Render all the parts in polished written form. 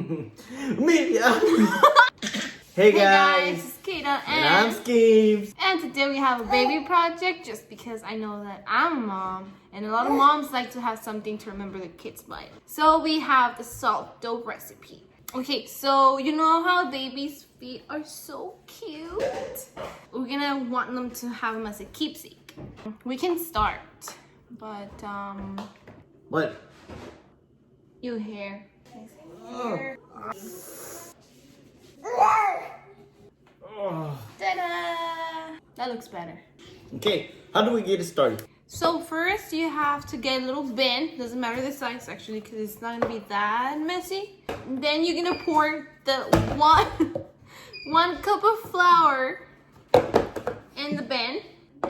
Media. Hey guys, it's Kata and I'm Skeeves. And today we have a baby project just because I know that I'm a mom and a lot of moms like to have something to remember their kids by. So we have the salt dough recipe. Okay, so you know how babies' feet are so cute? We're gonna want them to have them as a keepsake. We can start, but What? your hair. Oh. Ta-da! That looks better. Okay, how do we get it started? So first you have to get a little bin, doesn't matter the size actually because it's not gonna be that messy. And then you're gonna pour the one cup of flour in the bin,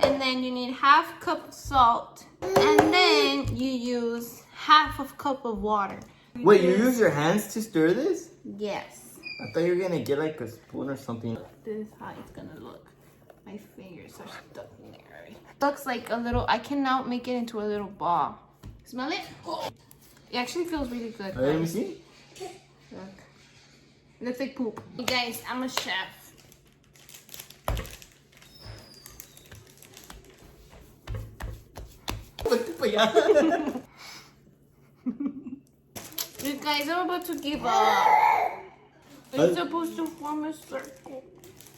and then you need half cup of salt, and then you use half of cup of water. Wait, you use your hands to stir this? Yes. I thought you were gonna get like a spoon or something. This is how it's gonna look. My fingers are stuck in there. Looks like a little, I can now make it into a little ball. Smell it? It actually feels really good. Let me see. Look. It looks like poop. You guys, I'm a chef. You guys, I'm about to give up. It's supposed to form a circle.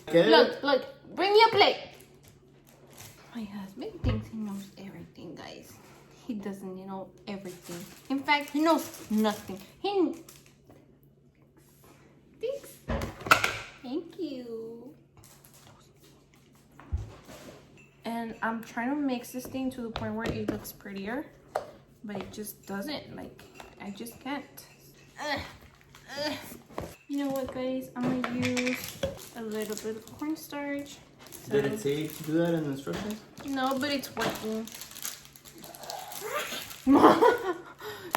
Okay. Look, bring me a plate. My husband thinks he knows everything, guys. He doesn't know everything. In fact, he knows nothing. Thanks. Thank you. And I'm trying to mix this thing to the point where it looks prettier, but it just doesn't. Like, I just can't. You know what, guys? I'm gonna use a little bit of cornstarch. So, did it say to do that in the instructions? no, but it's working.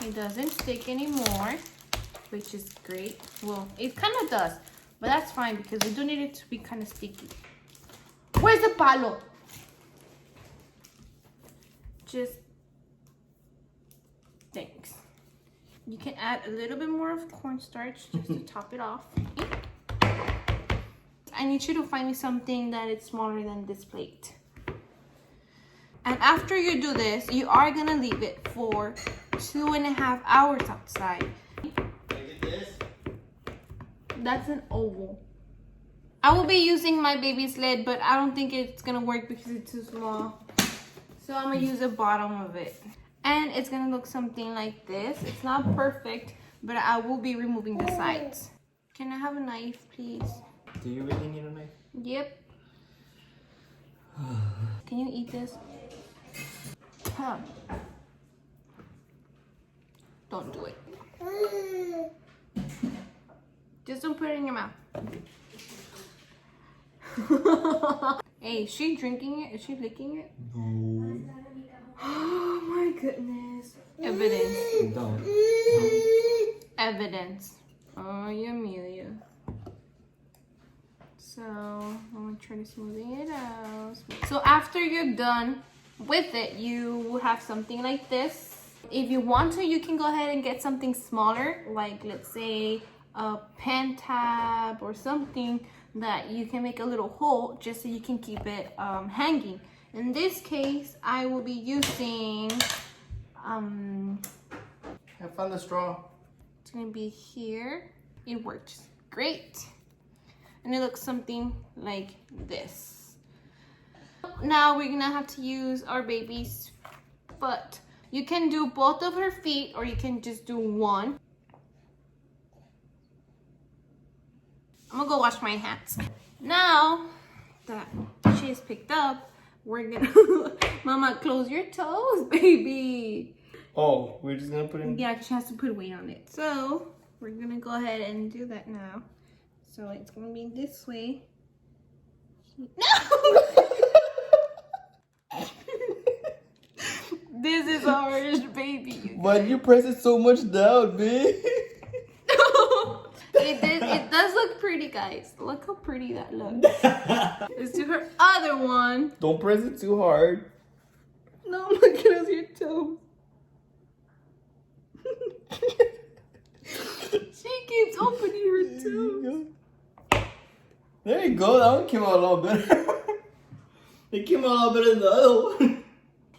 It doesn't stick anymore, which is great. Well, it kind of does, but that's fine because we do need it to be kind of sticky. Where's the palo? Just thanks. You can add a little bit more of cornstarch just to top it off. I need you to find me something that is smaller than this plate. And after you do this, you are gonna leave it for 2.5 hours outside. Can I get this? That's an oval. I will be using my baby's lid, but I don't think it's gonna work because it's too small. So I'm gonna use the bottom of it. And it's gonna look something like this. It's not perfect, but I will be removing the sides. Can I have a knife, please? Do you really need a knife? Yep. Can you eat this? Huh. Don't do it. Just don't put it in your mouth. Hey, is she drinking it? Is she licking it? No. Oh my goodness. Evidence. Don't. Evidence. Oh, Amelia. So I'm gonna try to smoothing it out. So after you're done with it, you will have something like this. If you want to, you can go ahead and get something smaller, like let's say a pen tab or something that you can make a little hole just so you can keep it hanging. In this case, I will be using I found the straw. it's gonna be here. It works great. And it looks something like this. Now we're gonna have to use our baby's foot. You can do both of her feet or you can just do one. I'm gonna go wash my hands. Now that she's picked up, we're gonna, Mama, close your toes, baby. Oh, we're just gonna put in. Yeah, she has to put weight on it. So we're gonna go ahead and do that now. So it's gonna be this way. No! This is ours, baby. Why do you press it so much down, man? It does look pretty, guys. Look how pretty that looks. Let's do her other one. Don't press it too hard. No, look at us, your toes. She keeps opening There you go. That one came out a lot better. It came out a lot better than the other one.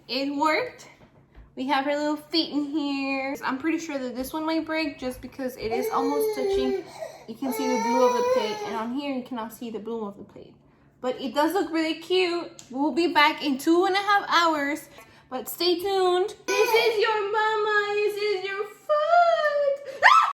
It worked. We have her little feet in here. I'm pretty sure that this one might break just because it is almost touching. You can see the blue of the plate, and on here you cannot see the blue of the plate. But it does look really cute. We'll be back in 2.5 hours, but stay tuned. This is your mama, this is your